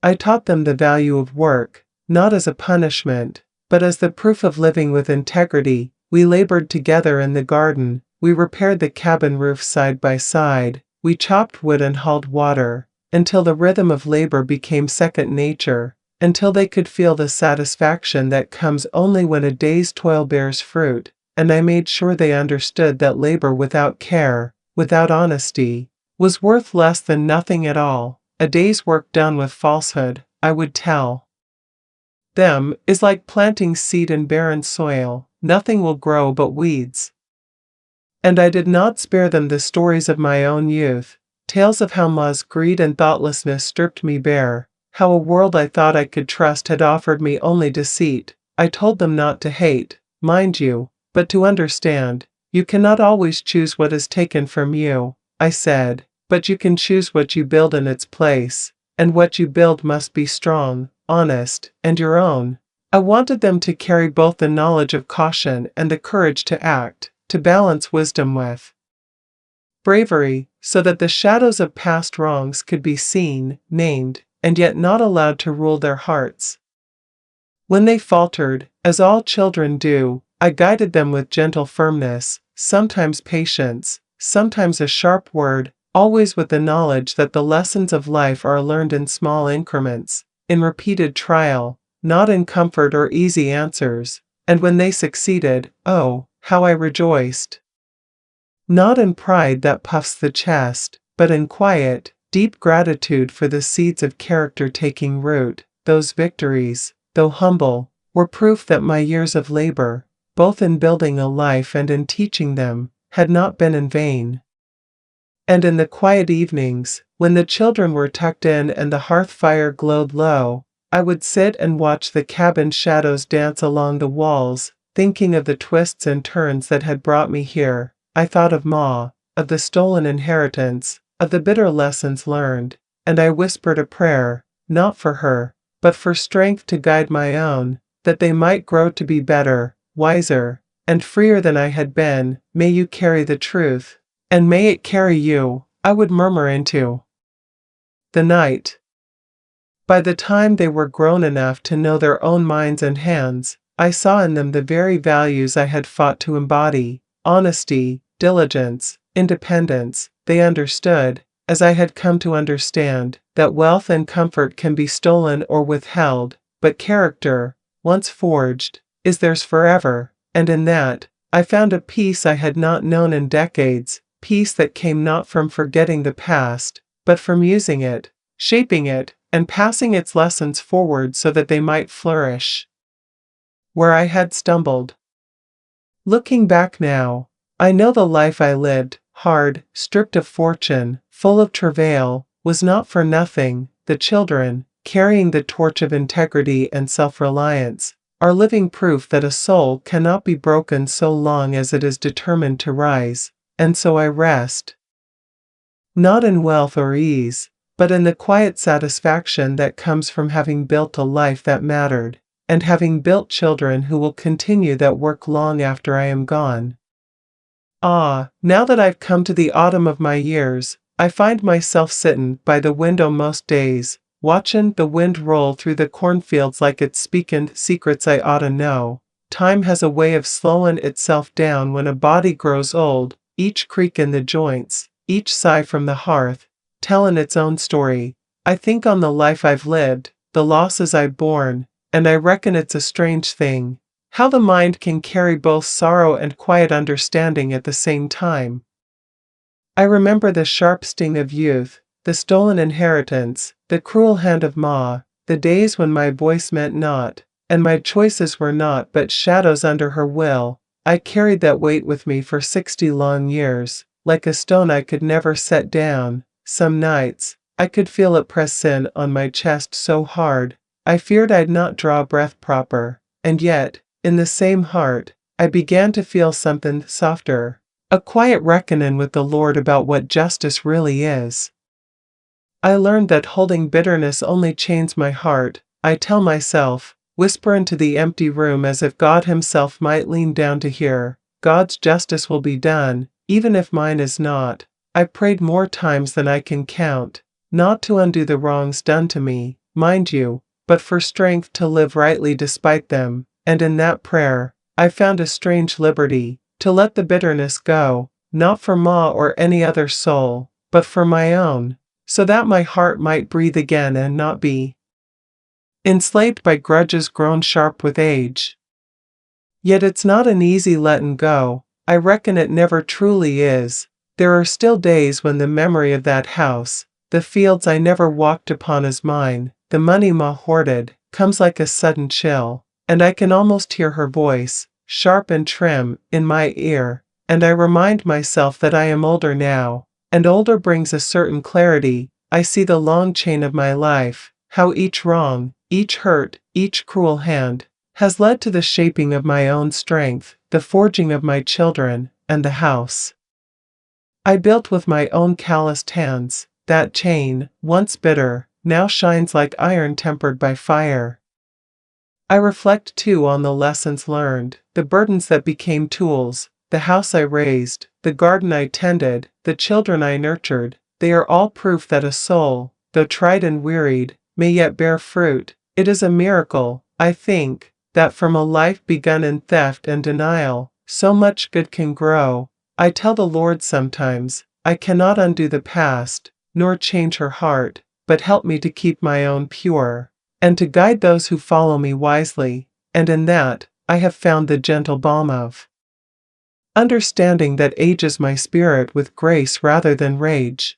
I taught them the value of work, not as a punishment, but as the proof of living with integrity. We labored together in the garden, we repaired the cabin roof side by side, we chopped wood and hauled water, until the rhythm of labor became second nature, until they could feel the satisfaction that comes only when a day's toil bears fruit, and I made sure they understood that labor without care, without honesty, was worth less than nothing at all. A day's work done with falsehood, I would tell them, is like planting seed in barren soil. Nothing will grow but weeds. And I did not spare them the stories of my own youth, tales of how Ma's greed and thoughtlessness stripped me bare, how a world I thought I could trust had offered me only deceit. I told them not to hate, mind you, but to understand. You cannot always choose what is taken from you, I said, but you can choose what you build in its place, and what you build must be strong, honest, and your own. I wanted them to carry both the knowledge of caution and the courage to act, to balance wisdom with bravery, so that the shadows of past wrongs could be seen, named, and yet not allowed to rule their hearts. When they faltered, as all children do, I guided them with gentle firmness, sometimes patience, sometimes a sharp word, always with the knowledge that the lessons of life are learned in small increments, in repeated trial, not in comfort or easy answers. And when they succeeded, oh, how I rejoiced! Not in pride that puffs the chest, but in quiet, deep gratitude for the seeds of character taking root. Those victories, though humble, were proof that my years of labor, both in building a life and in teaching them, had not been in vain. And in the quiet evenings, when the children were tucked in and the hearth fire glowed low, I would sit and watch the cabin shadows dance along the walls, thinking of the twists and turns that had brought me here. I thought of Ma, of the stolen inheritance, of the bitter lessons learned, and I whispered a prayer, not for her, but for strength to guide my own, that they might grow to be better, wiser, and freer than I had been. May you carry the truth, and may it carry you, I would murmur into the night. By the time they were grown enough to know their own minds and hands, I saw in them the very values I had fought to embody: honesty, diligence, independence. They understood, as I had come to understand, that wealth and comfort can be stolen or withheld, but character, once forged, is theirs forever, and in that, I found a peace I had not known in decades, peace that came not from forgetting the past, but from using it, shaping it, and passing its lessons forward so that they might flourish where I had stumbled. Looking back now, I know the life I lived, hard, stripped of fortune, full of travail, was not for nothing. The children, carrying the torch of integrity and self-reliance, are living proof that a soul cannot be broken so long as it is determined to rise, and so I rest. Not in wealth or ease, but in the quiet satisfaction that comes from having built a life that mattered, and having built children who will continue that work long after I am gone. Ah, now that I've come to the autumn of my years, I find myself sittin' by the window most days, watchin' the wind roll through the cornfields like it's speakin' secrets I oughta know. Time has a way of slowin' itself down when a body grows old, each creak in the joints, each sigh from the hearth, tellin' its own story. I think on the life I've lived, the losses I've borne, and I reckon it's a strange thing, how the mind can carry both sorrow and quiet understanding at the same time. I remember the sharp sting of youth, the stolen inheritance, the cruel hand of Ma, the days when my voice meant naught, and my choices were naught but shadows under her will. I carried that weight with me for 60 long years, like a stone I could never set down. Some nights, I could feel it press in on my chest so hard, I feared I'd not draw breath proper, and yet, in the same heart, I began to feel something softer, a quiet reckonin' with the Lord about what justice really is. I learned that holding bitterness only chains my heart, I tell myself, whisper into the empty room as if God himself might lean down to hear. God's justice will be done, even if mine is not. I prayed more times than I can count, not to undo the wrongs done to me, mind you, but for strength to live rightly despite them, and in that prayer, I found a strange liberty, to let the bitterness go, not for Ma or any other soul, but for my own, so that my heart might breathe again and not be enslaved by grudges grown sharp with age. Yet it's not an easy letting go, I reckon it never truly is. There are still days when the memory of that house, the fields I never walked upon as mine, the money Ma hoarded, comes like a sudden chill, and I can almost hear her voice, sharp and trim, in my ear, and I remind myself that I am older now, and older brings a certain clarity. I see the long chain of my life, how each wrong, each hurt, each cruel hand, has led to the shaping of my own strength, the forging of my children, and the house I built with my own calloused hands. That chain, once bitter, now shines like iron tempered by fire. I reflect too on the lessons learned, the burdens that became tools, the house I raised, the garden I tended, the children I nurtured. They are all proof that a soul, though tried and wearied, may yet bear fruit. It is a miracle, I think, that from a life begun in theft and denial, so much good can grow. I tell the Lord sometimes, I cannot undo the past, nor change her heart, but help me to keep my own pure, and to guide those who follow me wisely, and in that, I have found the gentle balm of understanding that ages my spirit with grace rather than rage.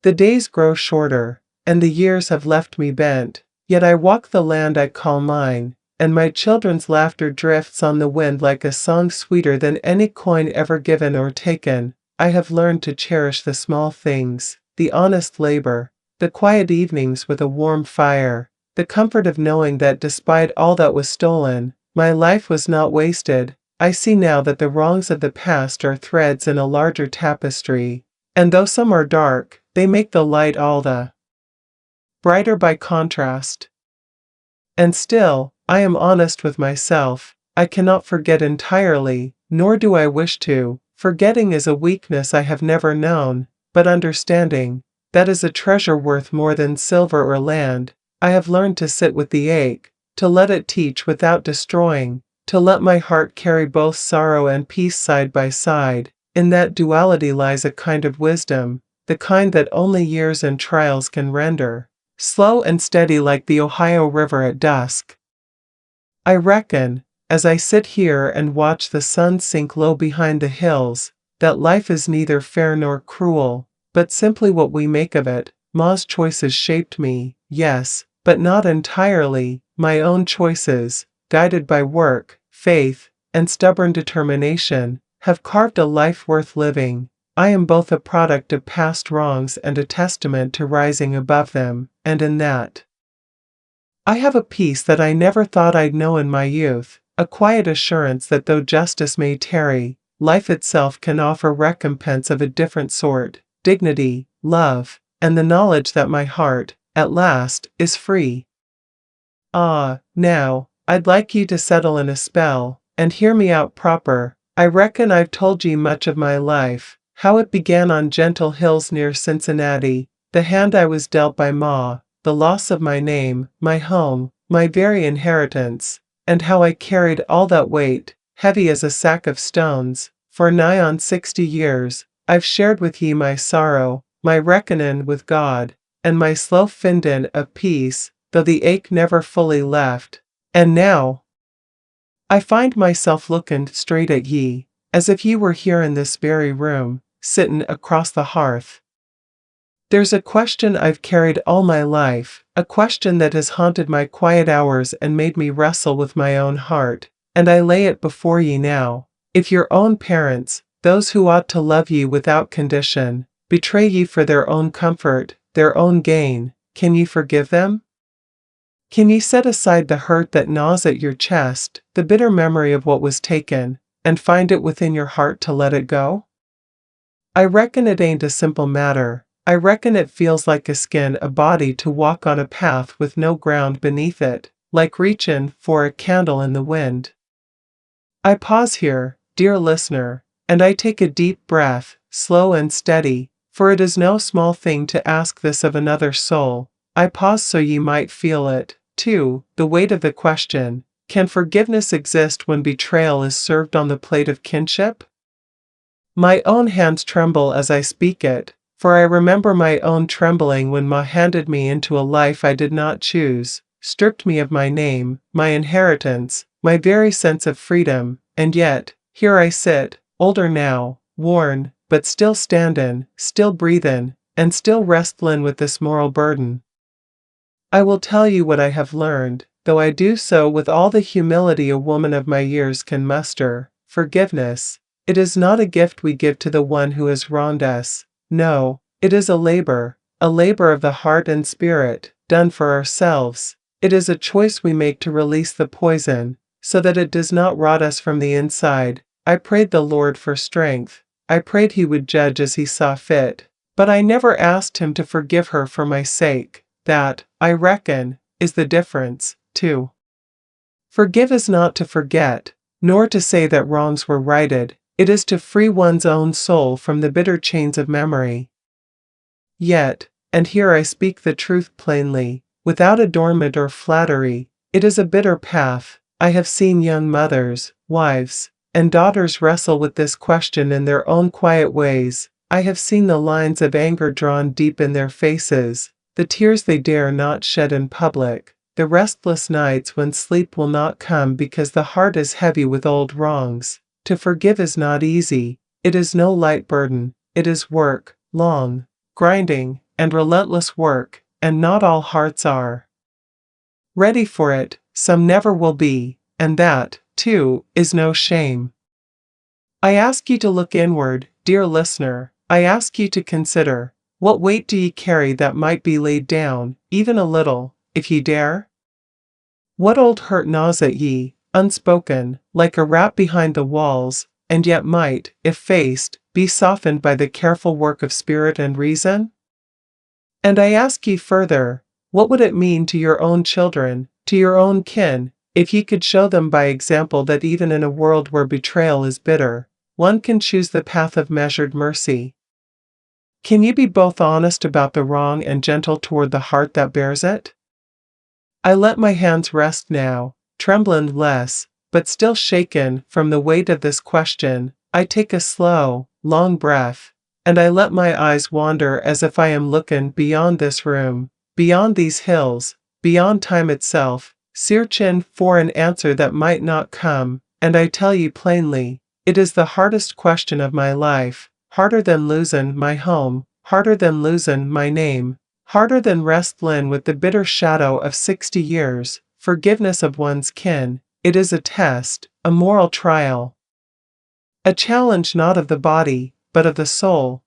The days grow shorter, and the years have left me bent, yet I walk the land I call mine, and my children's laughter drifts on the wind like a song sweeter than any coin ever given or taken. I have learned to cherish the small things, the honest labor, the quiet evenings with a warm fire, the comfort of knowing that despite all that was stolen, my life was not wasted. I see now that the wrongs of the past are threads in a larger tapestry, and though some are dark, they make the light all the brighter by contrast. And still, I am honest with myself. I cannot forget entirely, nor do I wish to. Forgetting is a weakness I have never known, but understanding, that is a treasure worth more than silver or land. I have learned to sit with the ache, to let it teach without destroying, to let my heart carry both sorrow and peace side by side. In that duality lies a kind of wisdom, the kind that only years and trials can render, slow and steady like the Ohio River at dusk. I reckon, as I sit here and watch the sun sink low behind the hills, that life is neither fair nor cruel, but simply what we make of it. Ma's choices shaped me, yes, but not entirely. My own choices, guided by work, faith, and stubborn determination, have carved a life worth living. I am both a product of past wrongs and a testament to rising above them, and in that, I have a peace that I never thought I'd know in my youth, a quiet assurance that though justice may tarry, life itself can offer recompense of a different sort, dignity, love, and the knowledge that my heart, at last, is free. Ah, now, I'd like you to settle in a spell, and hear me out proper. I reckon I've told ye much of my life, how it began on gentle hills near Cincinnati, the hand I was dealt by Ma, the loss of my name, my home, my very inheritance, and how I carried all that weight, heavy as a sack of stones, for nigh on 60 years. I've shared with ye my sorrow, my reckonin' with God, and my slow findin' of peace, though the ache never fully left. And now, I find myself lookin' straight at ye, as if ye were here in this very room, sittin' across the hearth. There's a question I've carried all my life, a question that has haunted my quiet hours and made me wrestle with my own heart, and I lay it before ye now. If your own parents, those who ought to love ye without condition, betray ye for their own comfort, their own gain, can ye forgive them? Can ye set aside the hurt that gnaws at your chest, the bitter memory of what was taken, and find it within your heart to let it go? I reckon it ain't a simple matter, I reckon it feels like a skin a body to walk on a path with no ground beneath it, like reachin' for a candle in the wind. I pause here, dear listener, and I take a deep breath, slow and steady, for it is no small thing to ask this of another soul. I pause so ye might feel it, too, the weight of the question: can forgiveness exist when betrayal is served on the plate of kinship? My own hands tremble as I speak it, for I remember my own trembling when Ma handed me into a life I did not choose, stripped me of my name, my inheritance, my very sense of freedom, and yet, here I sit, older now, worn, but still standin', still breathin', and still wrestlin' with this moral burden. I will tell you what I have learned, though I do so with all the humility a woman of my years can muster. Forgiveness. It is not a gift we give to the one who has wronged us. No, it is a labor of the heart and spirit, done for ourselves. It is a choice we make to release the poison, so that it does not rot us from the inside. I prayed the Lord for strength. I prayed He would judge as He saw fit. But I never asked Him to forgive her for my sake. That, I reckon, is the difference, too. Forgive is not to forget, nor to say that wrongs were righted. It is to free one's own soul from the bitter chains of memory. Yet, and here I speak the truth plainly, without adornment or flattery, it is a bitter path. I have seen young mothers, wives, and daughters wrestle with this question in their own quiet ways. I have seen the lines of anger drawn deep in their faces, the tears they dare not shed in public, the restless nights when sleep will not come because the heart is heavy with old wrongs. To forgive is not easy. It is no light burden. It is work, long, grinding, and relentless work, and not all hearts are ready for it. Some never will be, and that, too, is no shame. I ask you to look inward, dear listener. I ask you to consider, what weight do ye carry that might be laid down, even a little, if ye dare? What old hurt gnaws at ye, unspoken, like a rat behind the walls, and yet might, if faced, be softened by the careful work of spirit and reason? And I ask ye further, what would it mean to your own children, to your own kin, if ye could show them by example that even in a world where betrayal is bitter, one can choose the path of measured mercy? Can ye be both honest about the wrong and gentle toward the heart that bears it? I let my hands rest now, tremblin' less, but still shaken from the weight of this question. I take a slow, long breath, and I let my eyes wander as if I am lookin' beyond this room, beyond these hills, beyond time itself, searchin' for an answer that might not come, and I tell you plainly, it is the hardest question of my life, harder than losin' my home, harder than losin' my name, harder than wrestlin' with the bitter shadow of 60 years, forgiveness of one's kin. It is a test, a moral trial. A challenge not of the body, but of the soul.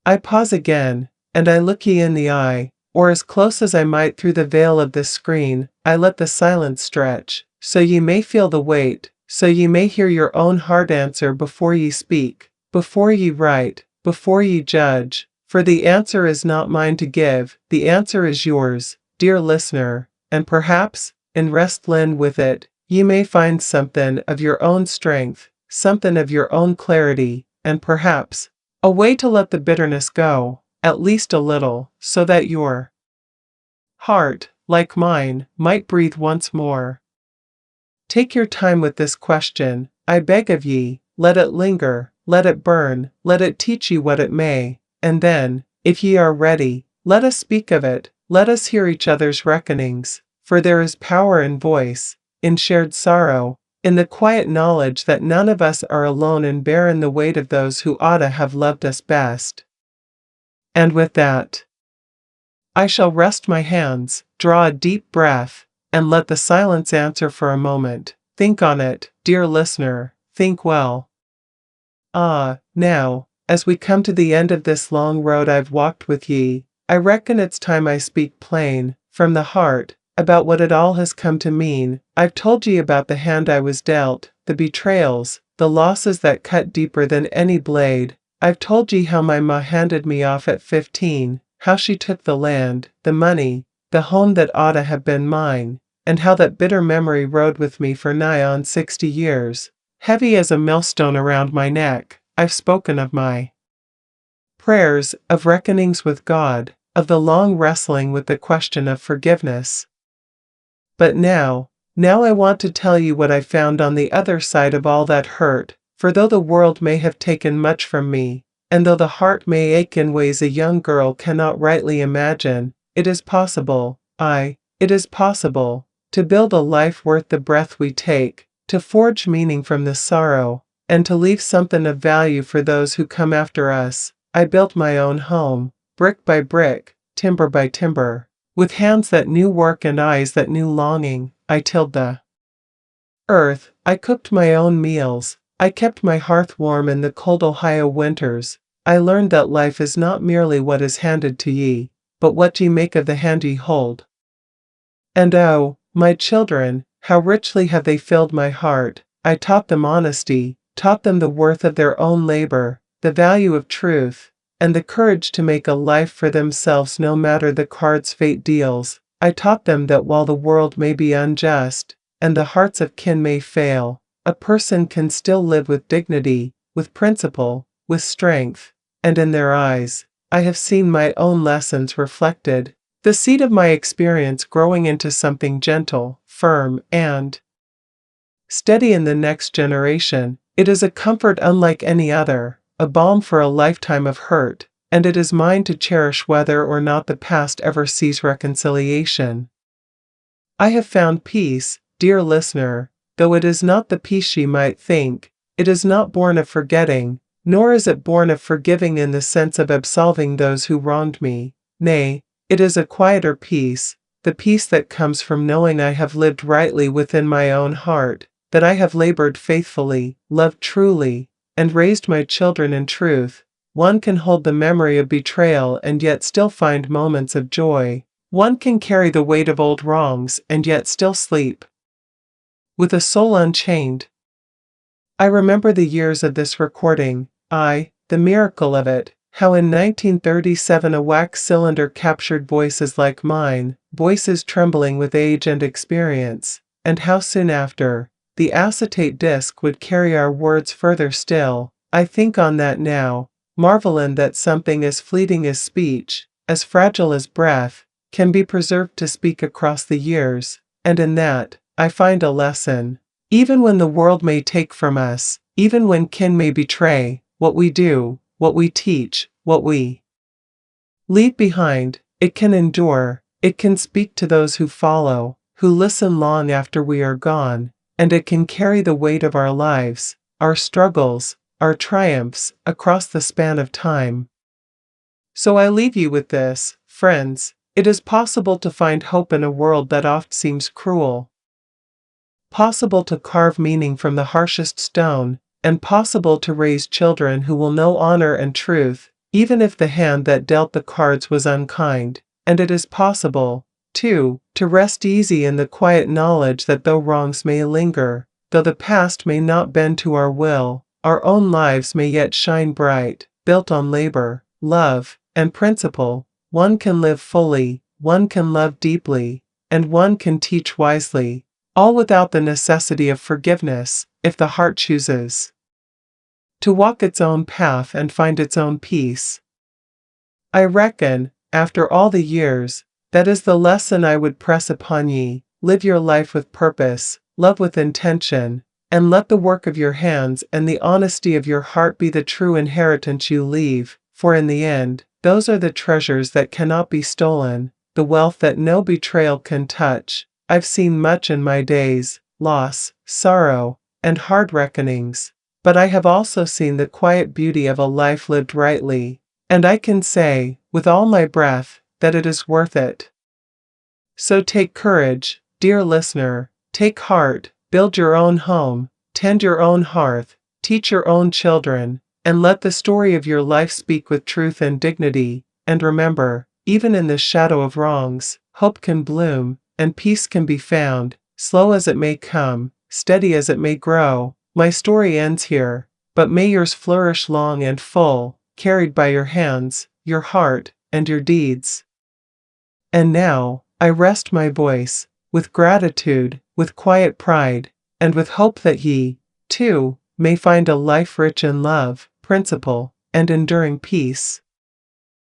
I pause again, and I look ye in the eye, or as close as I might through the veil of this screen. I let the silence stretch, so ye may feel the weight, so ye may hear your own heart answer before ye speak, before ye write, before ye judge. For the answer is not mine to give, the answer is yours, dear listener, and perhaps, in wrestlin' with it, ye may find somethin' of your own strength, somethin' of your own clarity, and perhaps, a way to let the bitterness go, at least a little, so that your heart, like mine, might breathe once more. Take your time with this question, I beg of ye, let it linger, let it burn, let it teach ye what it may. And then, if ye are ready, let us speak of it, let us hear each other's reckonings, for there is power in voice, in shared sorrow, in the quiet knowledge that none of us are alone in bearing the weight of those who oughta have loved us best. And with that, I shall rest my hands, draw a deep breath, and let the silence answer for a moment. Think on it, dear listener, think well. Now, as we come to the end of this long road I've walked with ye, I reckon it's time I speak plain, from the heart, about what it all has come to mean. I've told ye about the hand I was dealt, the betrayals, the losses that cut deeper than any blade, I've told ye how my ma handed me off at 15, how she took the land, the money, the home that oughta have been mine, and how that bitter memory rode with me for nigh on 60 years, heavy as a millstone around my neck. I've spoken of my prayers, of reckonings with God, of the long wrestling with the question of forgiveness. But now I want to tell you what I found on the other side of all that hurt, for though the world may have taken much from me, and though the heart may ache in ways a young girl cannot rightly imagine, it is possible, it is possible, to build a life worth the breath we take, to forge meaning from the sorrow, and to leave something of value for those who come after us. I built my own home, brick by brick, timber by timber, with hands that knew work and eyes that knew longing. I tilled the earth, I cooked my own meals, I kept my hearth warm in the cold Ohio winters. I learned that life is not merely what is handed to ye, but what ye make of the hand ye hold. And oh, my children, how richly have they filled my heart. I taught them honesty, taught them the worth of their own labor, the value of truth, and the courage to make a life for themselves no matter the cards fate deals. I taught them that while the world may be unjust, and the hearts of kin may fail, a person can still live with dignity, with principle, with strength, and in their eyes, I have seen my own lessons reflected, the seed of my experience growing into something gentle, firm, and steady in the next generation. It is a comfort unlike any other, a balm for a lifetime of hurt, and it is mine to cherish whether or not the past ever sees reconciliation. I have found peace, dear listener, though it is not the peace ye might think. It is not born of forgetting, nor is it born of forgiving in the sense of absolving those who wronged me. Nay, it is a quieter peace, the peace that comes from knowing I have lived rightly within my own heart, that I have labored faithfully, loved truly, and raised my children in truth. One can hold the memory of betrayal and yet still find moments of joy. One can carry the weight of old wrongs and yet still sleep with a soul unchained. I remember the years of this recording, the miracle of it, how in 1937 a wax cylinder captured voices like mine, voices trembling with age and experience, and how soon after, the acetate disc would carry our words further still. I think on that now, marveling that something as fleeting as speech, as fragile as breath, can be preserved to speak across the years, and in that, I find a lesson. Even when the world may take from us, even when kin may betray, what we do, what we teach, what we leave behind, it can endure, it can speak to those who follow, who listen long after we are gone, and it can carry the weight of our lives, our struggles, our triumphs, across the span of time. So I leave you with this, friends: it is possible to find hope in a world that oft seems cruel. Possible to carve meaning from the harshest stone, and possible to raise children who will know honor and truth, even if the hand that dealt the cards was unkind. And it is possible, too, to rest easy in the quiet knowledge that though wrongs may linger, though the past may not bend to our will, our own lives may yet shine bright, built on labor, love, and principle. One can live fully, one can love deeply, and one can teach wisely, all without the necessity of forgiveness, if the heart chooses to walk its own path and find its own peace. I reckon, after all the years, that is the lesson I would press upon ye: live your life with purpose, love with intention, and let the work of your hands and the honesty of your heart be the true inheritance you leave, for in the end, those are the treasures that cannot be stolen, the wealth that no betrayal can touch. I've seen much in my days, loss, sorrow, and hard reckonings, but I have also seen the quiet beauty of a life lived rightly, and I can say, with all my breath, that it is worth it. So take courage, dear listener, take heart, build your own home, tend your own hearth, teach your own children, and let the story of your life speak with truth and dignity. And remember, even in the shadow of wrongs, hope can bloom, and peace can be found, slow as it may come, steady as it may grow. My story ends here, but may yours flourish long and full, carried by your hands, your heart, and your deeds. And now, I rest my voice, with gratitude, with quiet pride, and with hope that ye, too, may find a life rich in love, principle, and enduring peace.